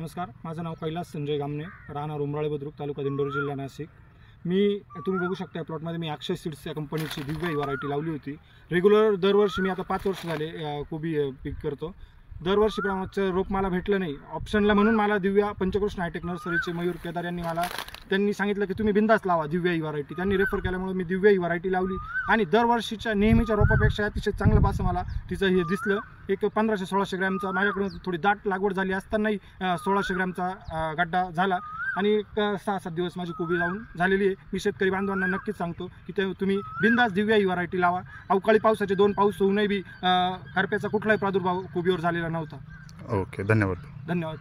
नमस्कार, माझं नाव कैलास संजय गामणे, राहणार उमराळे बुद्रुक, तालुका दिंडोरी, जिल्हा नाशिक। तुम्ही बघू शकता या प्लॉटमध्ये मी अक्षय सीड्स या कंपनीची दिव्या ही व्हरायटी लावली होती। रेग्युलर दरवर्षी मी आता 5 वर्ष झाले कोबी पीक करतो। दरवर्षीप्रमाणे रोप मला भेटलं नाही ऑप्शनला, म्हणून मला दिव्या पंचकृष्ण हायटेक नर्सरीचे मयूर केदार यांनी त्यांनी सांगितलं की तुम्ही बिंदास लावा दिव्या ही व्हरायटी। त्यांनी रेफर केल्यामुळे मी दिव्या ही व्हरायटी लावली आणि दरवर्षीच्या नेहमीच्या रोपापेक्षा अतिशय चांगलं असं मला तिचं हे दिसलं। एक 1500-1600 ग्रॅमचा माझ्याकडून थोडी दाट लागवड झाली असतानाही 1600 ग्रॅमचा गड्डा झाला आणि 6-7 दिवस माझी कोबी लावून झालेली आहे। मी शेतकरी बांधवांना नक्कीच सांगतो की तुम्ही बिंदास दिव्या ही व्हरायटी लावा। अवकाळी पावसाचे 2 पाऊस होऊनही बी करप्याचा कुठलाही प्रादुर्भाव कोबीवर झालेला नव्हता। ओके, धन्यवाद।